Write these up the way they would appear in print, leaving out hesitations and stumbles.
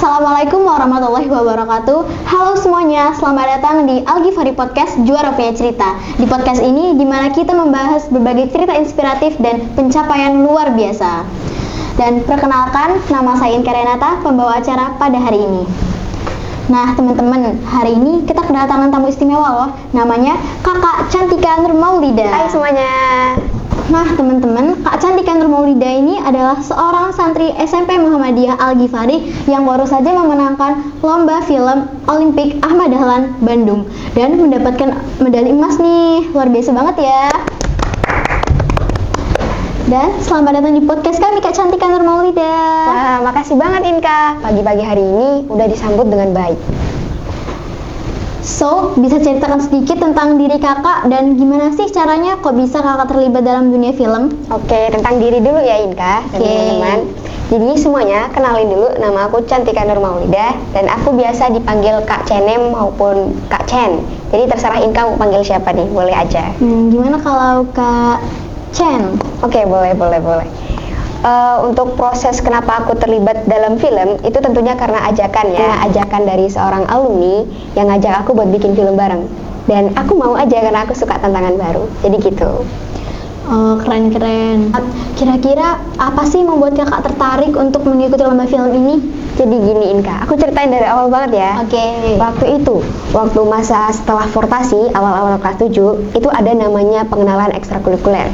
Assalamualaikum warahmatullahi wabarakatuh. Halo semuanya, selamat datang di Al-Ghifari Podcast Juara Punya Cerita. Di podcast ini dimana kita membahas berbagai cerita inspiratif dan pencapaian luar biasa. Dan perkenalkan, nama saya Inka Renata, pembawa acara pada hari ini. Nah teman-teman, hari ini kita kedatangan tamu istimewa loh. Namanya Kakak Cantika Nur Maulida. Hai semuanya. Nah teman-teman, Kak Cantika Nur Maulida ini adalah seorang santri SMP Muhammadiyah Al-Ghifari yang baru saja memenangkan lomba film Olimpik Ahmad Dahlan Bandung dan mendapatkan medali emas nih. Luar biasa banget ya. Dan selamat datang di podcast kami Kak Cantika Nur Maulida. Wah, makasih banget Inka. Pagi-pagi hari ini udah disambut dengan baik. So, bisa ceritakan sedikit tentang diri kakak dan gimana sih caranya kok bisa kakak terlibat dalam dunia film? Oke, tentang diri dulu ya Inka dan teman-teman. Jadi semuanya kenalin dulu, nama aku Cantika Nur Maulida dan aku biasa dipanggil Kak Cenem maupun Kak Chen. Jadi terserah Inka mau panggil siapa nih, boleh aja. Gimana kalau Kak Chen? Oke, boleh. Untuk proses kenapa aku terlibat dalam film itu tentunya karena ajakan dari seorang alumni yang ngajak aku buat bikin film bareng. Dan aku mau aja karena aku suka tantangan baru. Jadi gitu. Oh, keren. Kira-kira apa sih membuat kakak tertarik untuk mengikuti lomba film ini? Jadi gini Inka, aku ceritain dari awal banget ya. Oke. Waktu masa setelah fortasi awal-awal kelas 7 itu ada namanya pengenalan ekstrakurikuler.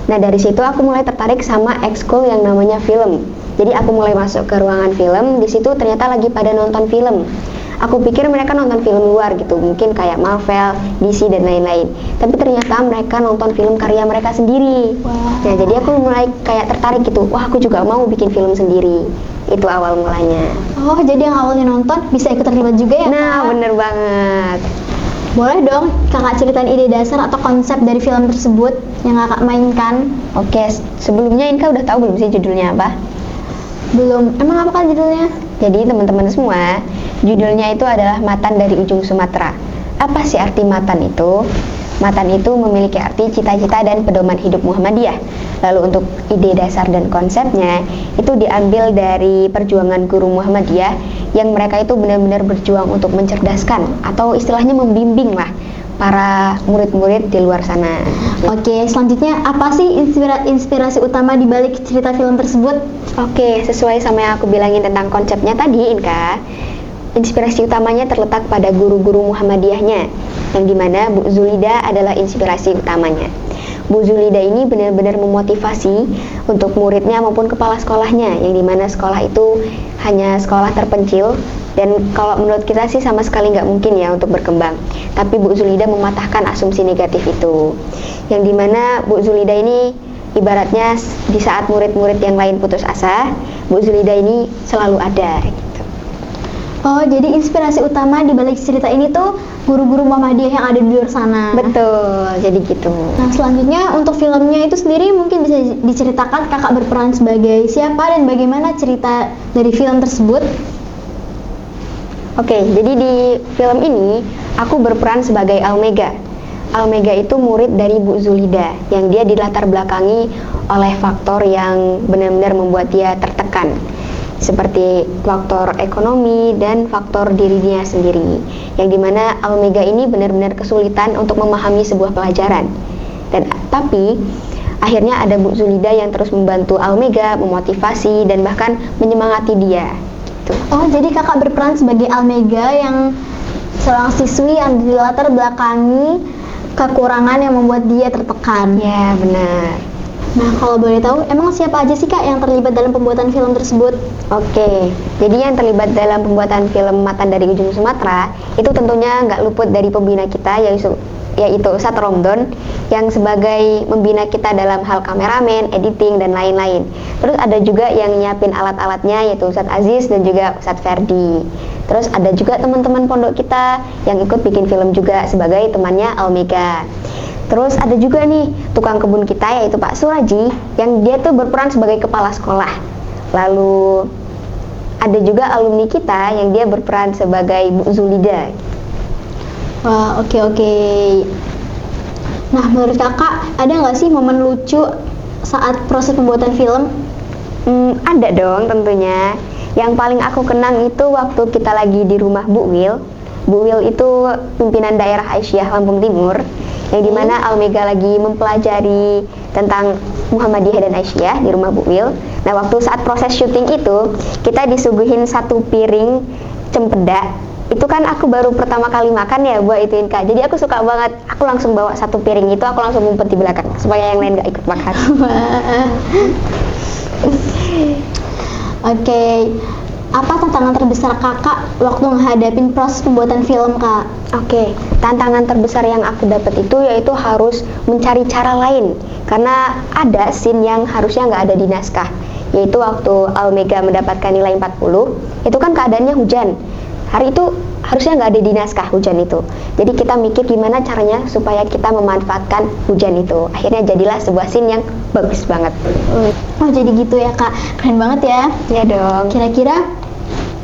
Nah dari situ aku mulai tertarik sama ekskul yang namanya film. Jadi aku mulai masuk ke ruangan film. Di situ ternyata lagi pada nonton film. Aku pikir mereka nonton film luar gitu, mungkin kayak Marvel, DC dan lain-lain. Tapi ternyata mereka nonton film karya mereka sendiri. Wow. Nah jadi aku mulai kayak tertarik gitu. Wah aku juga mau bikin film sendiri. Itu awal mulanya. Oh jadi yang awalnya nonton bisa ikut terlibat juga ya? Nah bener banget. Boleh dong kakak ceritain ide dasar atau konsep dari film tersebut yang kakak mainkan? Oke, sebelumnya Inka udah tahu belum sih judulnya apa? Belum. Emang apa kan judulnya? Jadi teman-teman semua, judulnya itu adalah Matan dari Ujung Sumatera. Apa sih arti matan itu? Matan itu memiliki arti cita-cita dan pedoman hidup Muhammadiyah. Lalu untuk ide dasar dan konsepnya itu diambil dari perjuangan guru Muhammadiyah yang mereka itu benar-benar berjuang untuk mencerdaskan atau istilahnya membimbing lah para murid-murid di luar sana. Oke, selanjutnya apa sih inspirasi utama di balik cerita film tersebut? Oke, sesuai sama yang aku bilangin tentang konsepnya tadi Inka, inspirasi utamanya terletak pada guru-guru Muhammadiyahnya, yang dimana Bu Zulida adalah inspirasi utamanya. Bu Zulida ini benar-benar memotivasi untuk muridnya maupun kepala sekolahnya, yang dimana sekolah itu hanya sekolah terpencil dan kalau menurut kita sih sama sekali nggak mungkin ya untuk berkembang. Tapi Bu Zulida mematahkan asumsi negatif itu, yang dimana Bu Zulida ini ibaratnya di saat murid-murid yang lain putus asa, Bu Zulida ini selalu ada gitu. Oh, jadi inspirasi utama di balik cerita ini tuh guru-guru Muhammadiyah yang ada di luar sana. Betul, jadi gitu. Nah, selanjutnya untuk filmnya itu sendiri mungkin bisa diceritakan kakak berperan sebagai siapa dan bagaimana cerita dari film tersebut? Oke, jadi di film ini aku berperan sebagai Almega. Almega itu murid dari Bu Zulida yang dia dilatar belakangi oleh faktor yang benar-benar membuat dia tertekan, seperti faktor ekonomi dan faktor dirinya sendiri, yang dimana Almega ini benar-benar kesulitan untuk memahami sebuah pelajaran. Tapi akhirnya ada Bu Zulida yang terus membantu Almega, memotivasi dan bahkan menyemangati dia gitu. Oh, jadi kakak berperan sebagai Almega yang seorang siswi yang dilatar belakangi kekurangan yang membuat dia tertekan. Ya, benar. Nah, kalau boleh tahu, emang siapa aja sih Kak yang terlibat dalam pembuatan film tersebut? Oke, jadi yang terlibat dalam pembuatan film Matan dari Ujung Sumatera itu tentunya nggak luput dari pembina kita, yaitu Ustadz Romdon yang sebagai membina kita dalam hal kameramen, editing, dan lain-lain. Terus ada juga yang nyiapin alat-alatnya, yaitu Ustadz Aziz dan juga Ustadz Ferdi. Terus ada juga teman-teman pondok kita yang ikut bikin film juga sebagai temannya Almega. Terus ada juga nih tukang kebun kita yaitu Pak Suraji yang dia tuh berperan sebagai kepala sekolah. Lalu ada juga alumni kita yang dia berperan sebagai Bu Zulida. Wah, oke. Nah, menurut kakak ada nggak sih momen lucu saat proses pembuatan film? Ada dong tentunya. Yang paling aku kenang itu waktu kita lagi di rumah Bu Wil. Bu Wil itu pimpinan daerah Aisyah Lampung Timur, yang dimana Almega lagi mempelajari tentang Muhammadiyah dan Aisyah di rumah Bu Wil. Nah, waktu saat proses syuting itu, kita disuguhin satu piring cempedak. Itu kan aku baru pertama kali makan ya buat ituin Kak. Jadi aku suka banget, aku langsung bawa satu piring itu, aku langsung ngumpet di belakang supaya yang lain gak ikut makan. Oke, apa tantangan terbesar kakak waktu menghadapin proses pembuatan film kak? Oke, tantangan terbesar yang aku dapat itu yaitu harus mencari cara lain, karena ada scene yang harusnya nggak ada di naskah, yaitu waktu Almega mendapatkan nilai 40, itu kan keadaannya hujan. Hari itu harusnya nggak ada di naskah hujan itu. Jadi kita mikir gimana caranya supaya kita memanfaatkan hujan itu. Akhirnya jadilah sebuah scene yang bagus banget. Oh jadi gitu ya kak, keren banget ya. Ya dong. Kira-kira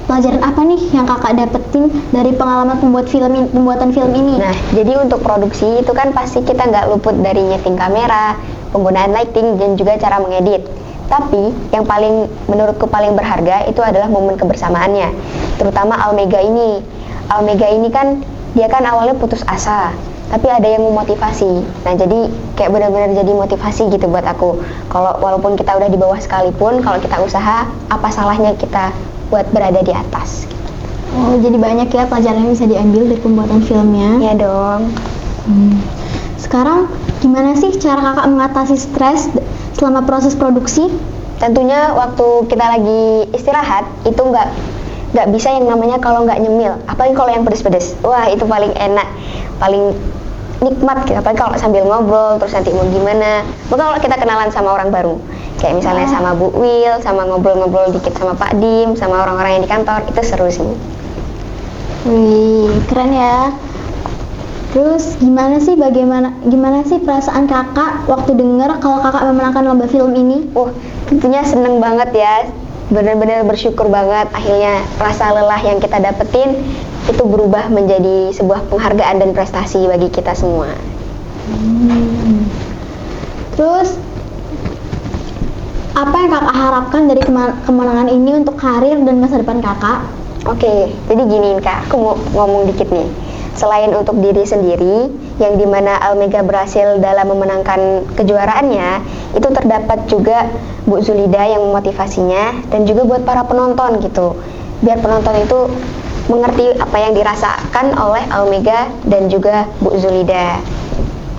pelajaran apa nih yang kakak dapetin dari pengalaman pembuatan film ini? Nah, jadi untuk produksi itu kan pasti kita nggak luput dari nyeting kamera, penggunaan lighting, dan juga cara mengedit. Tapi yang menurutku paling berharga itu adalah momen kebersamaannya, terutama Almega ini. Almega ini kan dia kan awalnya putus asa, tapi ada yang memotivasi. Nah, jadi kayak benar-benar jadi motivasi gitu buat aku. Kalau walaupun kita udah di bawah sekalipun, kalau kita usaha, apa salahnya kita buat berada di atas. Oh, jadi banyak ya pelajaran yang bisa diambil dari pembuatan filmnya. Ya dong. Sekarang gimana sih cara kakak mengatasi stres selama proses produksi? Tentunya waktu kita lagi istirahat itu nggak bisa yang namanya kalau nggak nyemil, apalagi kalau yang pedes-pedes. Wah, itu paling enak, paling nikmat gitu. Apalagi kalau sambil ngobrol terus nanti mau gimana. Maka kalau kita kenalan sama orang baru, kayak misalnya sama Bu Wil, sama ngobrol-ngobrol dikit sama Pak Dim, sama orang-orang yang di kantor, itu seru sih. Wih, keren ya. Terus gimana sih perasaan kakak waktu dengar kalau kakak memenangkan lomba film ini? Tentunya seneng banget ya. Benar-benar bersyukur banget, akhirnya rasa lelah yang kita dapetin itu berubah menjadi sebuah penghargaan dan prestasi bagi kita semua. Terus apa yang kakak harapkan dari kemenangan ini untuk karir dan masa depan kakak? Oke, jadi giniin Kak, aku mau ngomong dikit nih. Selain untuk diri sendiri, yang dimana Almega berhasil dalam memenangkan kejuaraannya, itu terdapat juga Bu Zulida yang memotivasinya, dan juga buat para penonton gitu. Biar penonton itu mengerti apa yang dirasakan oleh Almega dan juga Bu Zulida.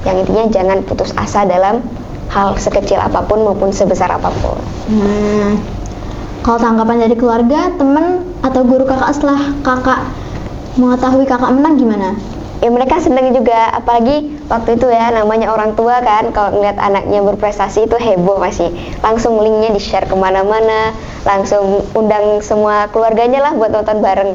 Yang intinya jangan putus asa dalam hal sekecil apapun maupun sebesar apapun. Kalau tanggapan dari keluarga, teman, atau guru kakak setelah kakak mengetahui kakak menang gimana? Ya mereka seneng juga, apalagi waktu itu ya namanya orang tua kan, kalau ngeliat anaknya berprestasi itu heboh pasti. Langsung linknya di-share kemana-mana, langsung undang semua keluarganya lah buat nonton bareng.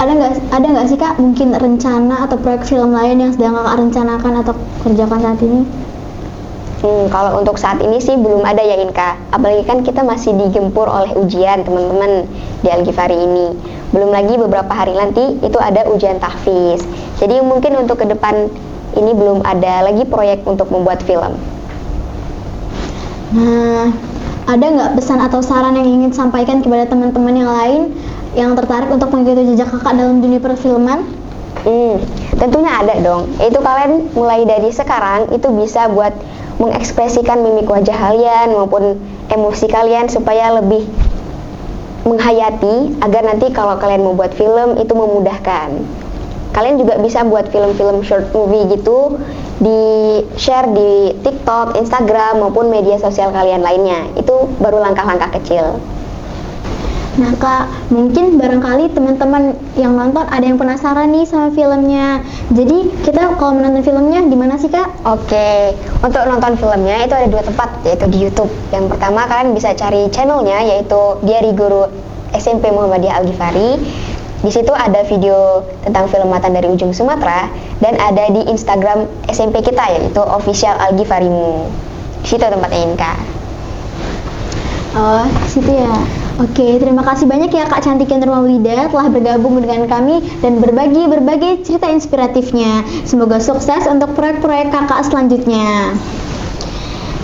Ada nggak sih kak mungkin rencana atau proyek film lain yang sedang kakak rencanakan atau kerjakan saat ini? Kalau untuk saat ini sih belum ada ya Inka, apalagi kan kita masih digempur oleh ujian teman-teman di Al-Ghifari ini. Belum lagi beberapa hari nanti itu ada ujian tahfiz. Jadi mungkin untuk ke depan ini belum ada lagi proyek untuk membuat film. Nah, ada nggak pesan atau saran yang ingin sampaikan kepada teman-teman yang lain yang tertarik untuk mengikuti jejak kakak dalam dunia perfilman? Tentunya ada dong. Itu kalian mulai dari sekarang itu bisa buat mengekspresikan mimik wajah kalian maupun emosi kalian supaya lebih menghayati, agar nanti kalau kalian mau buat film itu memudahkan. Kalian juga bisa buat film-film short movie gitu, di share di TikTok, Instagram maupun media sosial kalian lainnya. Itu baru langkah-langkah kecil. Nah kak, mungkin barangkali teman-teman yang nonton ada yang penasaran nih sama filmnya. Jadi kita kalau menonton filmnya di mana sih kak? Oke, untuk nonton filmnya itu ada 2 tempat, yaitu di YouTube. Yang pertama kalian bisa cari channelnya, yaitu Diari Guru SMP Muhammadiyah Al-Ghifari. Di situ ada video tentang film Matan dari Ujung Sumatera, dan ada di Instagram SMP kita, yaitu Official Al-Ghifarimu. Di situ tempatnya Inka. Oh, di situ ya. Oke, terima kasih banyak ya Kak Cantika Nurmaulida telah bergabung dengan kami dan berbagi berbagai cerita inspiratifnya. Semoga sukses untuk proyek-proyek kakak selanjutnya.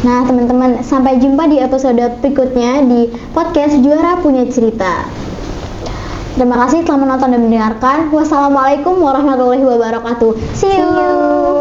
Nah, teman-teman, sampai jumpa di episode berikutnya di podcast Juara Punya Cerita. Terima kasih telah menonton dan mendengarkan. Wassalamualaikum warahmatullahi wabarakatuh. See you.